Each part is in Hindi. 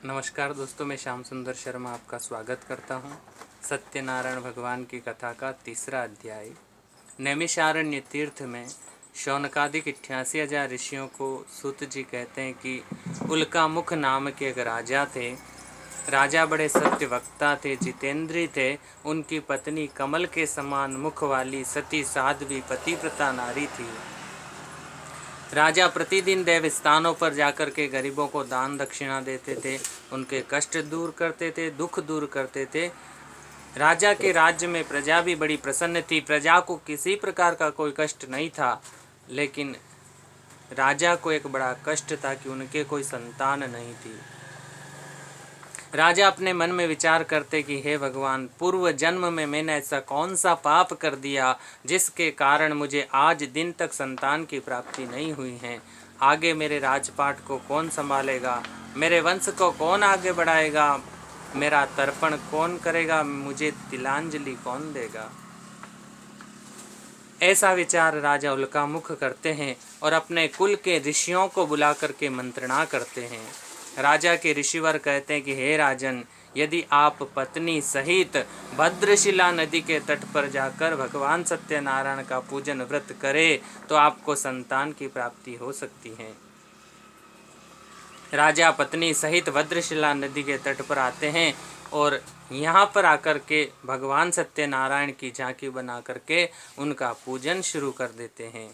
नमस्कार दोस्तों, मैं श्याम सुंदर शर्मा आपका स्वागत करता हूँ। सत्यनारायण भगवान की कथा का तीसरा अध्याय। नैमिषारण्य तीर्थ में शौनकादिक 88,000 ऋषियों को सूत जी कहते हैं कि उल्कामुख नाम के एक राजा थे। राजा बड़े सत्य वक्ता थे, जितेंद्री थे। उनकी पत्नी कमल के समान मुख वाली सती साध्वी पतिव्रता नारी थी। राजा प्रतिदिन देव स्थानों पर जाकर के गरीबों को दान दक्षिणा देते थे, उनके कष्ट दूर करते थे, दुख दूर करते थे। राजा के राज्य में प्रजा भी बड़ी प्रसन्न थी, प्रजा को किसी प्रकार का कोई कष्ट नहीं था। लेकिन राजा को एक बड़ा कष्ट था कि उनके कोई संतान नहीं थी। राजा अपने मन में विचार करते कि हे भगवान, पूर्व जन्म में मैंने ऐसा कौन सा पाप कर दिया जिसके कारण मुझे आज दिन तक संतान की प्राप्ति नहीं हुई है। आगे मेरे राजपाट को कौन संभालेगा, मेरे वंश को कौन आगे बढ़ाएगा, मेरा तर्पण कौन करेगा, मुझे तिलांजलि कौन देगा। ऐसा विचार राजा उल्कामुख करते हैं और अपने कुल के ऋषियों को बुला करके मंत्रणा करते हैं। राजा के ऋषिवर कहते हैं कि हे राजन, यदि आप पत्नी सहित भद्रशिला नदी के तट पर जाकर भगवान सत्यनारायण का पूजन व्रत करें तो आपको संतान की प्राप्ति हो सकती है। राजा पत्नी सहित भद्रशिला नदी के तट पर आते हैं और यहाँ पर आकर के भगवान सत्यनारायण की झांकी बना करके उनका पूजन शुरू कर देते हैं।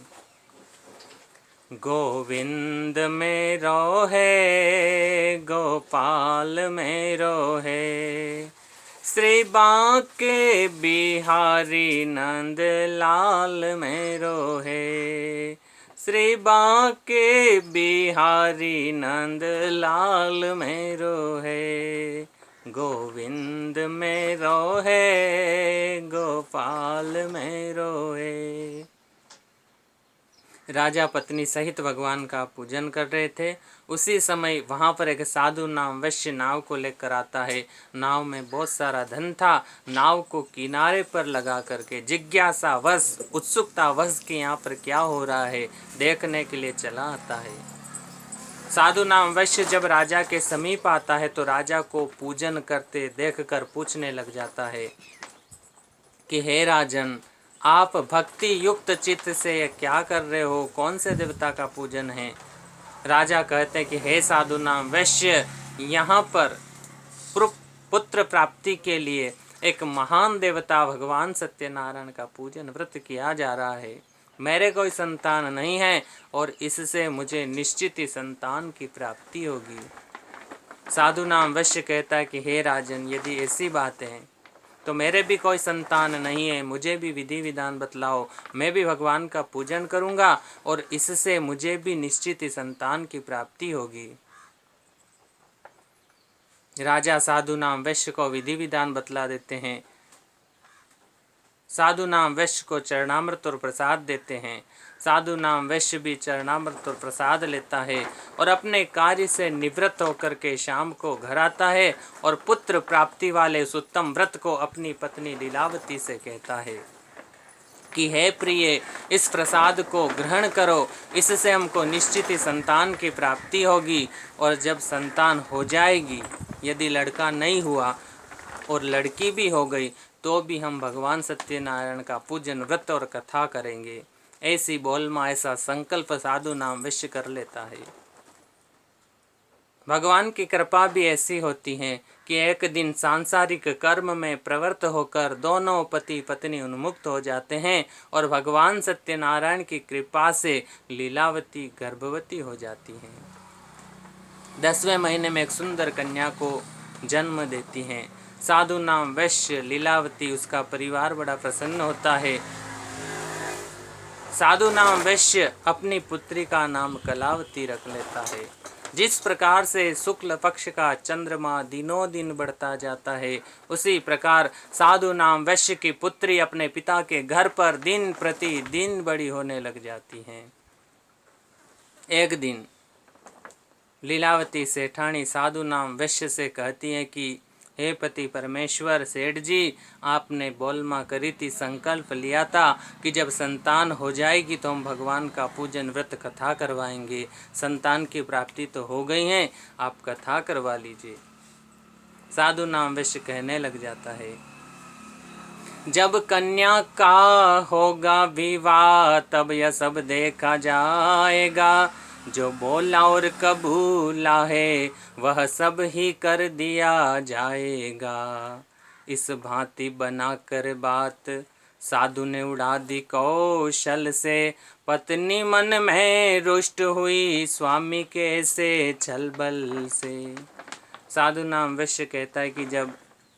गोविंद मेरो है, गोपाल मेरो है, श्री बांके बिहारी नंद लाल मेरो है, श्री बांके बिहारी नंद लाल मेरो है। गोविंद मेरो है, गोपाल मेरो है। राजा पत्नी सहित भगवान का पूजन कर रहे थे। उसी समय वहाँ पर एक साधु नाम वैश्य नाव को लेकर आता है। नाव में बहुत सारा धन था। नाव को किनारे पर लगा करके जिज्ञासा वश, उत्सुकता वश कि यहाँ पर क्या हो रहा है देखने के लिए चला आता है। साधु नाम वैश्य जब राजा के समीप आता है तो राजा को पूजन करते देखकर पूछने लग जाता है कि हे राजन, आप भक्ति युक्त चित्त से ये क्या कर रहे हो, कौन से देवता का पूजन है। राजा कहते हैं कि हे साधु नाम वैश्य, यहाँ पर पुत्र प्राप्ति के लिए एक महान देवता भगवान सत्यनारायण का पूजन व्रत किया जा रहा है। मेरे कोई संतान नहीं है और इससे मुझे निश्चित ही संतान की प्राप्ति होगी। साधु नाम वैश्य कहता है कि हे राजन, यदि ऐसी बात है तो मेरे भी कोई संतान नहीं है, मुझे भी विधि विधान बतलाओ, मैं भी भगवान का पूजन करूंगा और इससे मुझे भी निश्चित ही संतान की प्राप्ति होगी। राजा साधु नाम वैश्य को विधि विधान बतला देते हैं। साधु नाम वैश्य को चरणामृत और प्रसाद देते हैं। साधु नाम वैश्य भी चरणामृत और प्रसाद लेता है और अपने कार्य से निवृत्त होकर के शाम को घर आता है और पुत्र प्राप्ति वाले उस उत्तम व्रत को अपनी पत्नी लीलावती से कहता है कि हे प्रिय, इस प्रसाद को ग्रहण करो, इससे हमको निश्चित ही संतान की प्राप्ति होगी। और जब संतान हो जाएगी, यदि लड़का नहीं हुआ और लड़की भी हो गई तो भी हम भगवान सत्यनारायण का पूजन व्रत और कथा करेंगे। ऐसी बोलमा, ऐसा संकल्प साधु नाम वैश्य कर लेता है। भगवान की कृपा भी ऐसी होती है कि एक दिन सांसारिक कर्म में प्रवृत्त होकर दोनों पति पत्नी उन्मुक्त हो जाते हैं और भगवान सत्यनारायण की कृपा से लीलावती गर्भवती हो जाती हैं। 10वें महीने में एक सुंदर कन्या को जन्म देती हैं। साधु नाम वैश्य, लीलावती, उसका परिवार बड़ा प्रसन्न होता है। साधु नाम वैश्य अपनी पुत्री का नाम कलावती रख लेता है। जिस प्रकार से शुक्ल पक्ष का चंद्रमा दिनों दिन बढ़ता जाता है, उसी प्रकार साधु नाम वैश्य की पुत्री अपने पिता के घर पर दिन प्रति दिन बड़ी होने लग जाती हैं। एक दिन लीलावती सेठानी साधु नाम वैश्य से कहती हैं कि हे पति परमेश्वर, सेठ जी आपने बोलमा करी थी, संकल्प लिया था कि जब संतान हो जाएगी तो हम भगवान का पूजन व्रत कथा करवाएंगे। संतान की प्राप्ति तो हो गई है, आप कथा करवा लीजिए। साधु नाम वैश्य कहने लग जाता है, जब कन्या का होगा विवाह तब यह सब देखा जाएगा। जो बोला और कबूला है वह सब ही कर दिया जाएगा। इस भांति बना कर बात साधु ने उड़ा दी कौशल से। पत्नी मन में रुष्ट हुई स्वामी के से छल बल से। साधु नाम वैश्य कहता है कि जब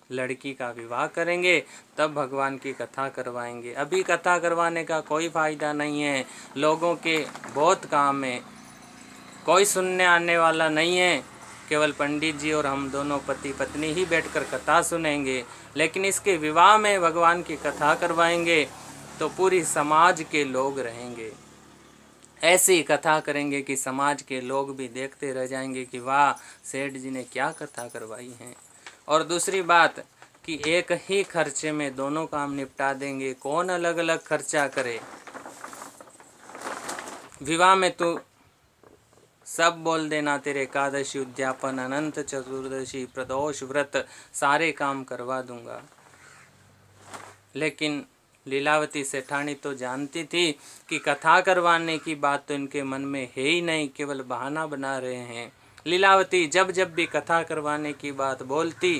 लड़की का विवाह करेंगे तब भगवान की कथा करवाएंगे। अभी कथा करवाने का कोई फ़ायदा नहीं है, लोगों के बहुत काम है, कोई सुनने आने वाला नहीं है। केवल पंडित जी और हम दोनों पति पत्नी ही बैठकर कथा सुनेंगे। लेकिन इसके विवाह में भगवान की कथा करवाएंगे तो पूरी समाज के लोग रहेंगे। ऐसी कथा करेंगे कि समाज के लोग भी देखते रह जाएंगे कि वाह, सेठ जी ने क्या कथा करवाई है। और दूसरी बात कि एक ही खर्चे में दोनों काम निपटा देंगे, कौन अलग अलग खर्चा करे। विवाह में तो सब बोल देना, तेरे एकादशी उद्यापन अनंत चतुर्दशी प्रदोष व्रत सारे काम करवा दूंगा। लेकिन लीलावती सेठानी तो जानती थी कि कथा करवाने की बात तो इनके मन में है ही नहीं, केवल बहाना बना रहे हैं। लीलावती जब जब भी कथा करवाने की बात बोलती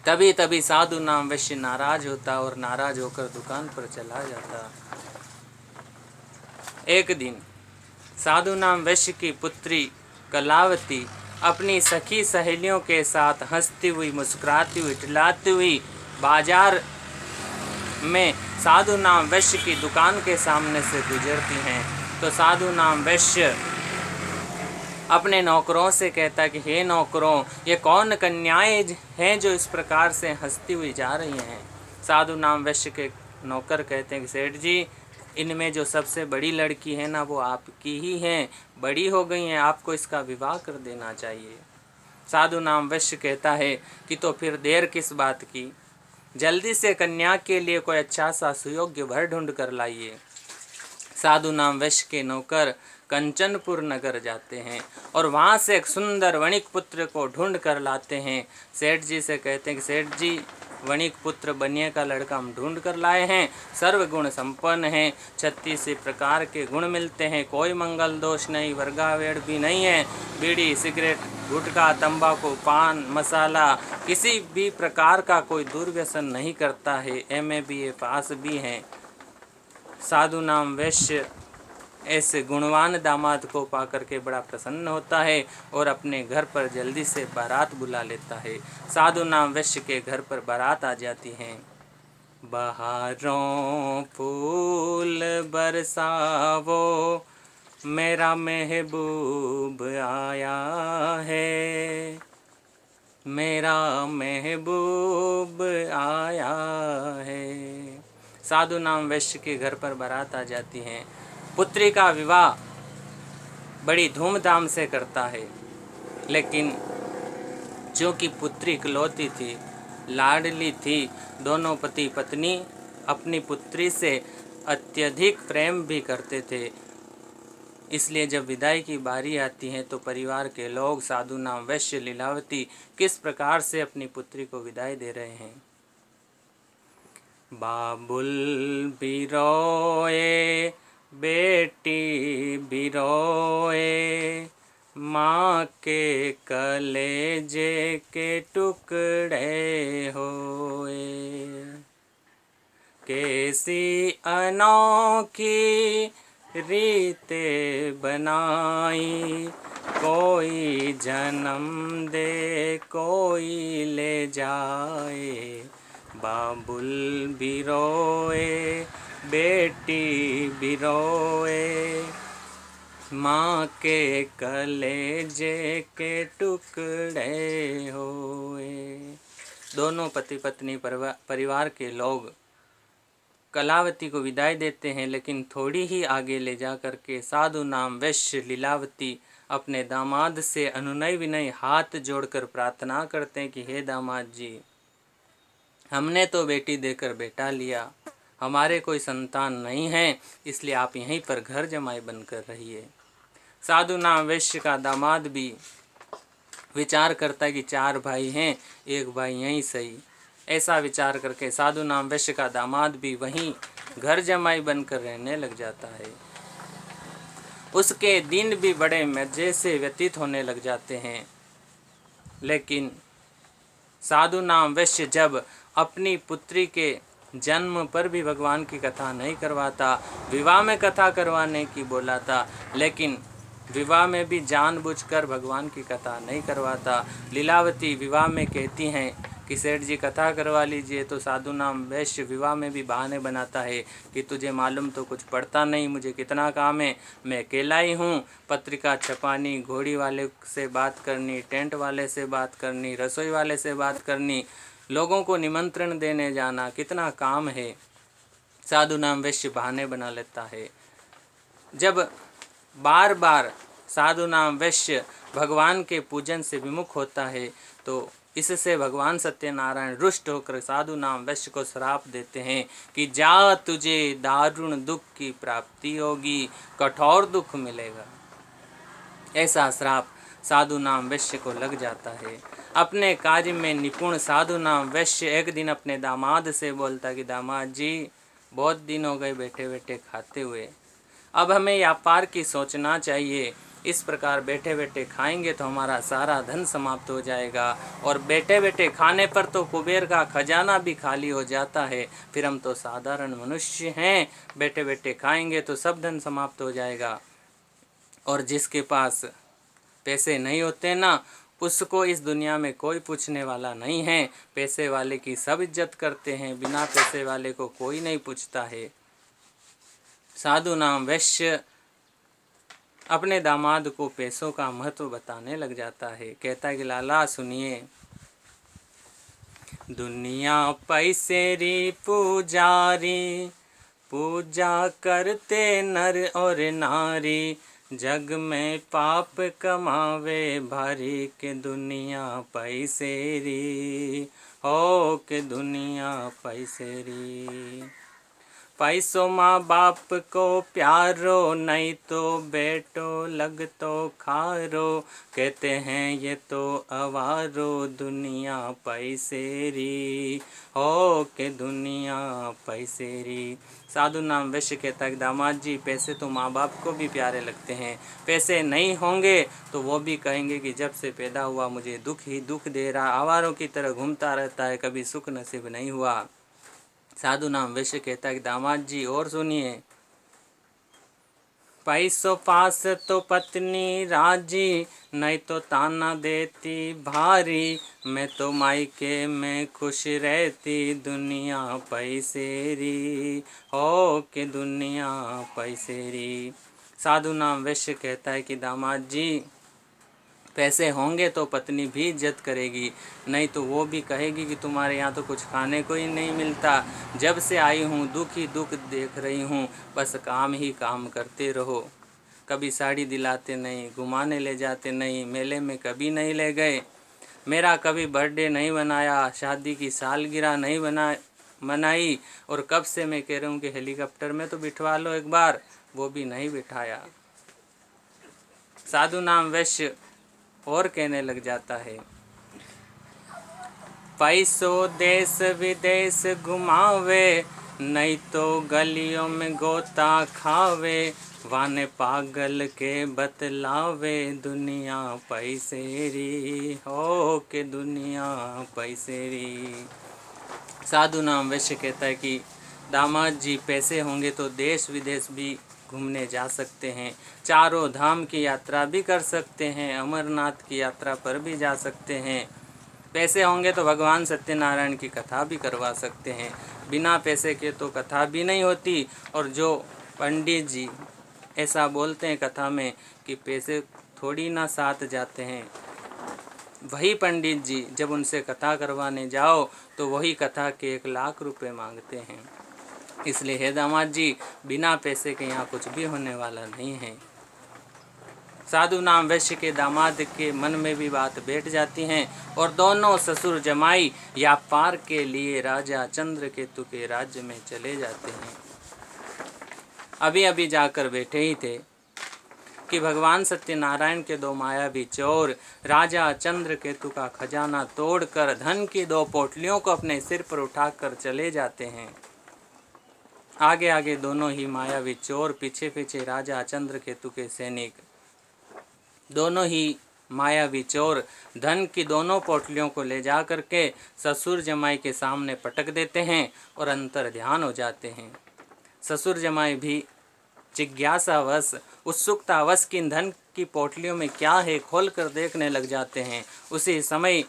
तभी तभी साधु नाम वैश्य नाराज होता और नाराज होकर दुकान पर चला जाता। एक दिन साधु नाम वैश्य की पुत्री कलावती अपनी सखी सहेलियों के साथ हंसती हुई, मुस्कुराती हुई, टिलाती हुई बाजार में साधु नाम वैश्य की दुकान के सामने से गुजरती हैं तो साधु नाम वैश्य अपने नौकरों से कहता कि हे नौकरों, ये कौन कन्याएं हैं जो इस प्रकार से हंसती हुई जा रही हैं। साधु नाम वैश्य के नौकर कहते हैं कि सेठ जी, इनमें जो सबसे बड़ी लड़की है ना वो आपकी ही हैं, बड़ी हो गई हैं, आपको इसका विवाह कर देना चाहिए। साधु नाम वैश्य कहता है कि तो फिर देर किस बात की, जल्दी से कन्या के लिए कोई अच्छा सा सुयोग्य वर ढूंढ कर लाइए। साधु नाम वैश्य के नौकर कंचनपुर नगर जाते हैं और वहाँ से एक सुंदर वणिक पुत्र को ढूंढ कर लाते हैं। सेठ जी से कहते हैं कि सेठ जी, वणिक पुत्र बनिए का लड़का हम ढूंढ कर लाए हैं, सर्वगुण संपन्न है, 36 प्रकार के गुण मिलते हैं, कोई मंगल दोष नहीं, वर्गावेड़ भी नहीं है, बीड़ी सिगरेट गुटखा तंबाकू पान मसाला किसी भी प्रकार का कोई दुर्व्यसन नहीं करता है, MA BA पास भी हैं। साधु नाम वैश्य ऐसे गुणवान दामाद को पाकर के बड़ा प्रसन्न होता है और अपने घर पर जल्दी से बारात बुला लेता है। साधु नाम वैश्य के घर पर बारात आ जाती हैं। बहारों फूल बरसावो, मेरा महबूब आया है, मेरा महबूब आया है। साधु नाम वैश्य के घर पर बारात आ जाती हैं। पुत्री का विवाह बड़ी धूमधाम से करता है, लेकिन जो कि पुत्री इकलौती थी, लाडली थी, दोनों पति पत्नी अपनी पुत्री से अत्यधिक प्रेम भी करते थे। इसलिए जब विदाई की बारी आती है तो परिवार के लोग साधु नाम वैश्य लीलावती किस प्रकार से अपनी पुत्री को विदाई दे रहे हैं। बाबुल भी रोए, बेटी भी रोए, माँ के कलेजे के टुकड़े होए। कैसी अनोखी रीते बनाई, कोई जन्म दे कोई ले जाए। बाबुल भी रोए, बेटी भी रोए, माँ के कलेजे के टुकड़े होए। दोनों पति पत्नी परिवार के लोग कलावती को विदाई देते हैं, लेकिन थोड़ी ही आगे ले जा कर के साधु नाम वैश्य लीलावती अपने दामाद से अनुनय विनय हाथ जोड़कर प्रार्थना करते हैं कि हे दामाद जी, हमने तो बेटी देकर बेटा लिया, हमारे कोई संतान नहीं है, इसलिए आप यहीं पर घर जमाई बनकर रहिए। साधु नाम वैश्य का दामाद भी विचार करता है कि 4 भाई हैं, एक भाई यहीं सही। ऐसा विचार करके साधु नाम वैश्य का दामाद भी वहीं घर जमाई बनकर रहने लग जाता है। उसके दिन भी बड़े मजे से व्यतीत होने लग जाते हैं। लेकिन साधु नाम वैश्य जब अपनी पुत्री के जन्म पर भी भगवान की कथा नहीं करवाता, विवाह में कथा करवाने की बोला था, लेकिन विवाह में भी जानबूझकर भगवान की कथा नहीं करवाता। लीलावती विवाह में कहती हैं कि सेठ जी कथा करवा लीजिए, तो साधु नाम वैश्य विवाह में भी बहाने बनाता है कि तुझे मालूम तो कुछ पड़ता नहीं, मुझे कितना काम है, मैं अकेला ही हूँ, पत्रिका छपानी, घोड़ी वाले से बात करनी, टेंट वाले से बात करनी, रसोई वाले से बात करनी, लोगों को निमंत्रण देने जाना, कितना काम है। साधु नाम वैश्य बहाने बना लेता है। जब बार बार साधु नाम वैश्य भगवान के पूजन से विमुख होता है, तो इससे भगवान सत्यनारायण रुष्ट होकर साधु नाम वैश्य को श्राप देते हैं कि जा, तुझे दारुण दुख की प्राप्ति होगी, कठोर दुख मिलेगा। ऐसा श्राप साधु नाम वैश्य को लग जाता है। अपने कार्य में निपुण साधु नाम वैश्य एक दिन अपने दामाद से बोलता कि दामाद जी, बहुत दिन हो गए बैठे बैठे खाते हुए, अब हमें व्यापार की सोचना चाहिए। इस प्रकार बैठे बैठे खाएंगे तो हमारा सारा धन समाप्त हो जाएगा, और बैठे बैठे खाने पर तो कुबेर का खजाना भी खाली हो जाता है, फिर हम तो साधारण मनुष्य हैं, बैठे बैठे खाएंगे तो सब धन समाप्त हो जाएगा। और जिसके पास पैसे नहीं होते ना, उसको इस दुनिया में कोई पूछने वाला नहीं है। पैसे वाले की सब इज्जत करते हैं, बिना पैसे वाले को कोई नहीं पूछता है। साधु नाम वैश्य अपने दामाद को पैसों का महत्व बताने लग जाता है। कहता है कि लाला सुनिए, दुनिया पैसे री पुजारी, पूजा करते नर और नारी, जग में पाप कमावे भारी, के दुनिया पैसे री, हो के दुनिया पैसे री। पैसों माँ बाप को प्यारो, नहीं तो बेटो लग तो खारो, कहते हैं ये तो अवारो, दुनिया पैसे री, हो के दुनिया पैसे री। साधु नाम वैश्य कहता है कि दामाद जी, पैसे तो माँ बाप को भी प्यारे लगते हैं, पैसे नहीं होंगे तो वो भी कहेंगे कि जब से पैदा हुआ मुझे दुख ही दुख दे रहा, आवारों की तरह घूमता रहता है, कभी सुख नसीब नहीं हुआ। साधु नाम वैश्य कहता है कि दामाद जी और सुनिए, पैसों पास तो पत्नी राजी, नहीं तो ताना देती भारी, मैं तो मायके में खुश रहती, दुनिया पैसे री, हो के दुनिया पैसे री। साधु नाम वैश्य कहता है कि दामाद जी, पैसे होंगे तो पत्नी भी इज्जत करेगी, नहीं तो वो भी कहेगी कि तुम्हारे यहाँ तो कुछ खाने को ही नहीं मिलता, जब से आई हूँ दुख ही दुख देख रही हूँ, बस काम ही काम करते रहो, कभी साड़ी दिलाते नहीं, घुमाने ले जाते नहीं, मेले में कभी नहीं ले गए, मेरा कभी बर्थडे नहीं बनाया, शादी की सालगिरह नहीं मनाई, और कब से मैं कह रहा हूँ कि हेलीकॉप्टर में तो बिठवा लो एक बार, वो भी नहीं बिठाया। साधु नाम वैश्य और कहने लग जाता है, पैसों देश विदेश घुमावे, नहीं तो गलियों में गोता खावे, वाने पागल के बतलावे, दुनिया पैसे री, हो के दुनिया पैसे री। साधु नाम वैश्य कहता है कि दामाद जी, पैसे होंगे तो देश विदेश भी घूमने जा सकते हैं, चारों धाम की यात्रा भी कर सकते हैं, अमरनाथ की यात्रा पर भी जा सकते हैं, पैसे होंगे तो भगवान सत्यनारायण की कथा भी करवा सकते हैं, बिना पैसे के तो कथा भी नहीं होती। और जो पंडित जी ऐसा बोलते हैं कथा में कि पैसे थोड़ी ना साथ जाते हैं, वही पंडित जी जब उनसे कथा करवाने जाओ तो वही कथा के 1 लाख रुपए मांगते हैं। इसलिए हे दामाद जी, बिना पैसे के यहाँ कुछ भी होने वाला नहीं है। साधु नाम वैश्य के दामाद के मन में भी बात बैठ जाती हैं और दोनों ससुर जमाई व्यापार के लिए राजा चंद्रकेतु के राज्य में चले जाते हैं। अभी अभी जाकर बैठे ही थे कि भगवान सत्यनारायण के दो मायावी चोर राजा चंद्रकेतु का खजाना तोड़कर धन की 2 पोटलियों को अपने सिर पर उठाकर चले जाते हैं। आगे आगे दोनों ही मायावी चोर, पीछे पीछे राजा चंद्रकेतु के सैनिक। दोनों ही मायावी चोर धन की दोनों पोटलियों को ले जा करके ससुर जमाई के सामने पटक देते हैं और अंतर ध्यान हो जाते हैं। ससुर जमाई भी जिज्ञासावश, उत्सुकतावश कि धन की पोटलियों में क्या है खोल कर देखने लग जाते हैं। उसी समय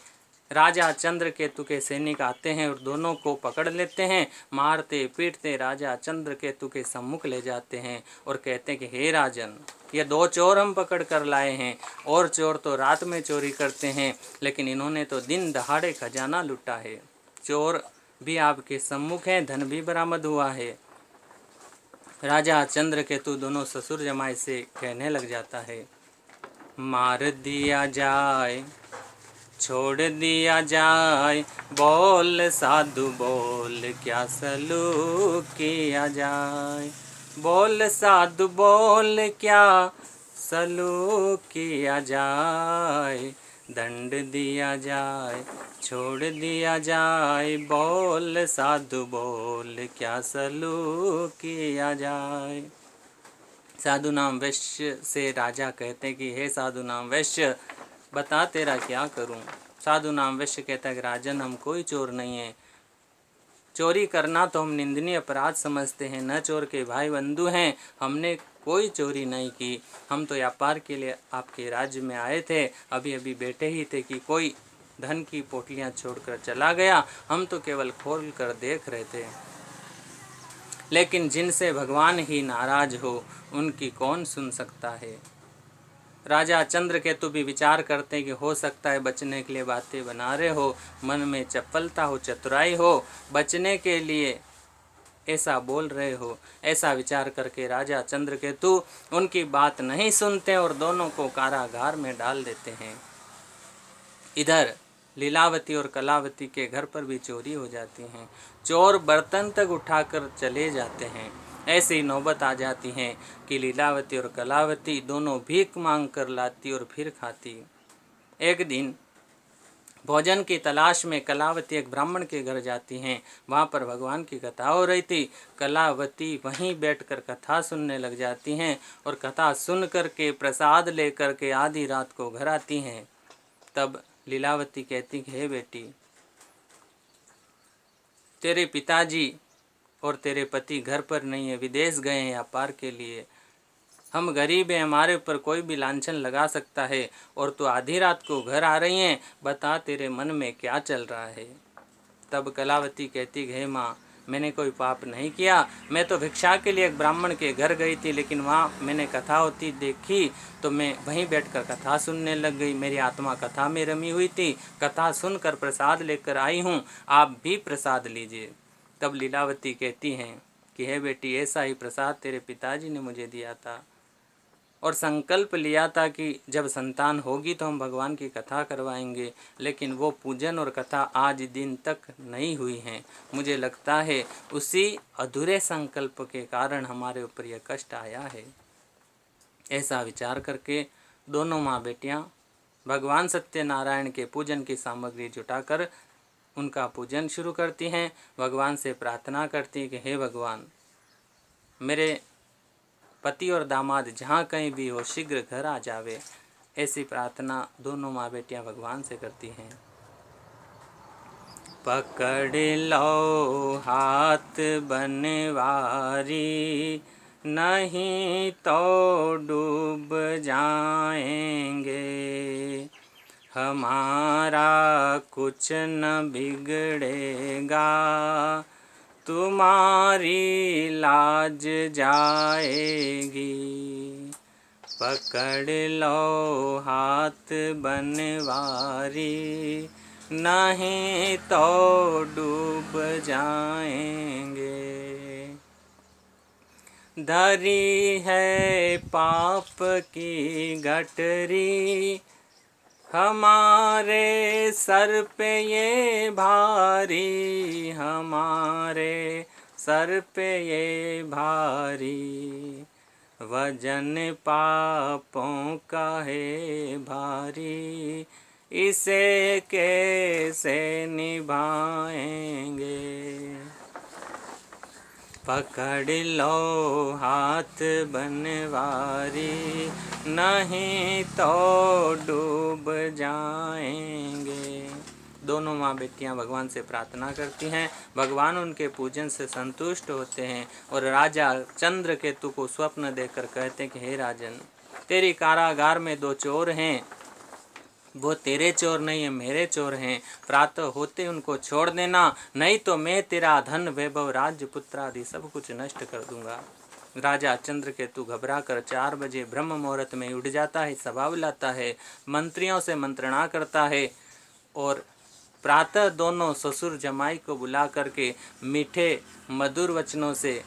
राजा चंद्रकेतु के सैनिक आते हैं और दोनों को पकड़ लेते हैं। मारते पीटते राजा चंद्रकेतु के सम्मुख ले जाते हैं और कहते हैं कि हे राजन, ये 2 चोर हम पकड़ कर लाए हैं। और चोर तो रात में चोरी करते हैं, लेकिन इन्होंने तो दिन दहाड़े खजाना लूटा है। चोर भी आपके सम्मुख हैं, धन भी बरामद हुआ है। राजा चंद्रकेतु दोनों ससुर जमाई से कहने लग जाता है, मार दिया जाए, छोड़ दिया जाए, बोल साधु बोल, क्या सलूक किया जाए। बोल साधु बोल, क्या सलूक किया जाए। दंड दिया जाए, छोड़ दिया जाए, बोल साधु बोल, क्या सलूक किया जाए। साधु नाम वैश्य से राजा कहते कि हे साधु नाम वैश्य, बता तेरा क्या करूं। साधु नाम वैश्य कहता है कि राजन, हम कोई चोर नहीं है। चोरी करना तो हम निंदनीय अपराध समझते हैं, न चोर के भाई बंधु हैं। हमने कोई चोरी नहीं की। हम तो व्यापार के लिए आपके राज्य में आए थे। अभी अभी बैठे ही थे कि कोई धन की पोटलियां छोड़कर चला गया। हम तो केवल खोल कर देख रहे थे। लेकिन जिनसे भगवान ही नाराज हो, उनकी कौन सुन सकता है। राजा चंद्रकेतु भी विचार करते हैं कि हो सकता है बचने के लिए बातें बना रहे हो, मन में चपलता हो, चतुराई हो, बचने के लिए ऐसा बोल रहे हो। ऐसा विचार करके राजा चंद्रकेतु उनकी बात नहीं सुनते और दोनों को कारागार में डाल देते हैं। इधर लीलावती और कलावती के घर पर भी चोरी हो जाती हैं। चोर बर्तन तक उठाकर चले जाते हैं। ऐसी नौबत आ जाती है कि लीलावती और कलावती दोनों भीख मांग कर लाती और फिर खाती। एक दिन भोजन की तलाश में कलावती एक ब्राह्मण के घर जाती हैं। वहाँ पर भगवान की कथा हो रही थी। कलावती वहीं बैठकर कथा सुनने लग जाती हैं और कथा सुन कर के प्रसाद लेकर के आधी रात को घर आती हैं। तब लीलावती कहती कि हे बेटी, तेरे पिताजी और तेरे पति घर पर नहीं है, विदेश गए हैं व्यापार के लिए। हम गरीब हैं, हमारे ऊपर कोई भी लांछन लगा सकता है और तू आधी रात को घर आ रही हैं। बता तेरे मन में क्या चल रहा है। तब कलावती कहती हे माँ, मैंने कोई पाप नहीं किया। मैं तो भिक्षा के लिए एक ब्राह्मण के घर गई थी, लेकिन वहाँ मैंने कथा होती देखी तो मैं वहीं बैठकर कथा सुनने लग गई। मेरी आत्मा कथा में रमी हुई थी। कथा सुनकर प्रसाद लेकर आई हूँ, आप भी प्रसाद लीजिए। तब लीलावती कहती हैं कि हे बेटी, ऐसा ही प्रसाद तेरे पिताजी ने मुझे दिया था और संकल्प लिया था कि जब संतान होगी तो हम भगवान की कथा करवाएंगे, लेकिन वो पूजन और कथा आज दिन तक नहीं हुई हैं। मुझे लगता है उसी अधूरे संकल्प के कारण हमारे ऊपर यह कष्ट आया है। ऐसा विचार करके दोनों माँ बेटियाँ भगवान सत्यनारायण के पूजन की सामग्री जुटाकर उनका पूजन शुरू करती हैं। भगवान से प्रार्थना करती हैं कि हे भगवान, मेरे पति और दामाद जहाँ कहीं भी हो शीघ्र घर आ जावे। ऐसी प्रार्थना दोनों माँ बेटियाँ भगवान से करती हैं। पकड़ लो हाथ बनवारी, नहीं तो डूब जाएंगे। हमारा कुछ न बिगड़ेगा, तुम्हारी लाज जाएगी। पकड़ लो हाथ बनवारी, नहीं तो डूब जाएंगे। धरी है पाप की गठरी, हमारे सर पे ये भारी, हमारे सर पे ये भारी, वजन पापों का है भारी, इसे कैसे निभाएंगे। पकड़ लो हाथ बनवारी, नहीं तो डूब जाएंगे। दोनों माँ बेटियाँ भगवान से प्रार्थना करती हैं, भगवान उनके पूजन से संतुष्ट होते हैं और राजा चंद्रकेतु को स्वप्न देकर कहते हैं कि हे राजन, तेरी कारागार में 2 चोर हैं, वो तेरे चोर नहीं है, मेरे चोर हैं, प्रातः होते उनको छोड़ देना, नहीं तो मैं तेरा धन वैभव राज्य पुत्र आदि सब कुछ नष्ट कर दूंगा। राजा चंद्रकेतु घबरा कर 4 बजे ब्रह्म मुहूर्त में उठ जाता है, सभा बुलाता है, मंत्रियों से मंत्रणा करता है और प्रातः दोनों ससुर जमाई को बुला करके मीठे मधुर वचनों से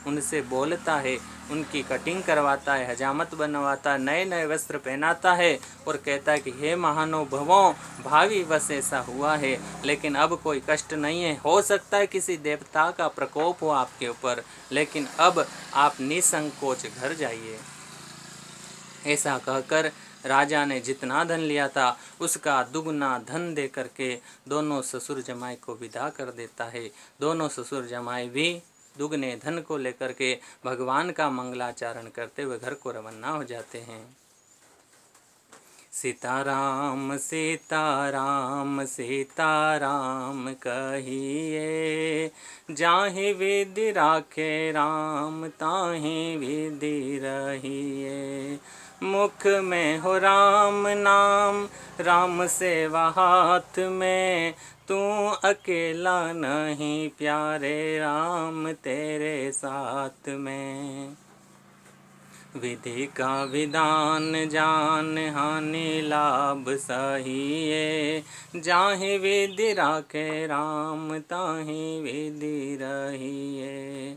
उनसे बोलता है, उनकी कटिंग करवाता है, हजामत बनवाता है, नए नए वस्त्र पहनाता है और कहता है कि हे महानुभावों, भावी वश ऐसा हुआ है, लेकिन अब कोई कष्ट नहीं है, हो सकता है किसी देवता का प्रकोप हो आपके ऊपर, लेकिन अब आप निसंकोच घर जाइए। ऐसा कहकर राजा ने जितना धन लिया था उसका दुगना धन दे करके दोनों ससुर जमाई को विदा कर देता है। दोनों ससुर जमाई भी दुगने धन को लेकर के भगवान का मंगलाचरण करते हुए घर को रवाना हो जाते हैं। सीताराम सीताराम सीताराम कहिए, जाहि विधि राखे राम ताहि विधि रहिए। मुख में हो राम नाम, राम सेवा हाथ में, तू अकेला नहीं प्यारे राम तेरे साथ में। विधि का विधान जान हानि लाभ सहिए, जाहि विधि राखे राम ताहि विधि रहिए।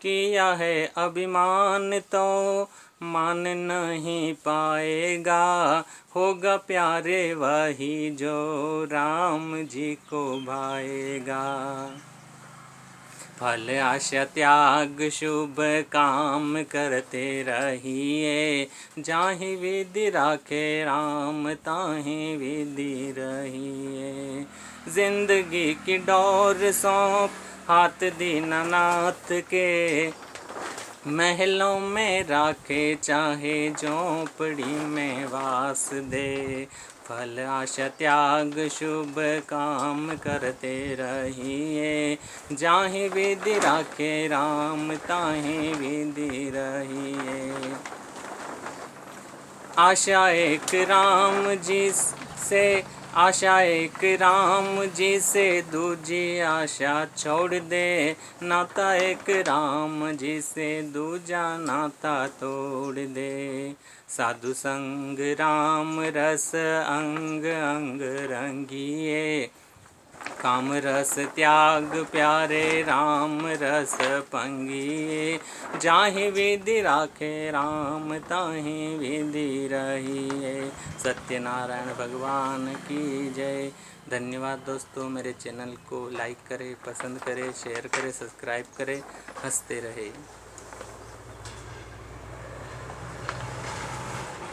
किया है अभिमान तो मान नहीं पाएगा, होगा प्यारे वही जो राम जी को भाएगा। फल आशा त्याग शुभ काम करते रहिए, जाहि विधि राखे राम ताहि विधि रहिए। जिंदगी की डोर सौंप हाथ दीनानाथ के, महलों में राखे चाहे झोंपड़ी में वास दे। फल आशा त्याग शुभ काम करते रहिए, जाहि विधि राखे राम ताहि विधि रहिए। आशा एक राम जी से, आशा एक राम जी से दूजी आशा छोड़ दे, नाता एक राम जी से दूजा नाता तोड़ दे। साधु संग राम रस अंग अंग रंगिए, काम रस त्याग प्यारे राम रस पंगिए। जाहि विधि राखे राम ताहि विधि रहिए। सत्यनारायण भगवान की जय। धन्यवाद दोस्तों, मेरे चैनल को लाइक करें, पसंद करें, शेयर करें, सब्सक्राइब करें। हंसते रहे।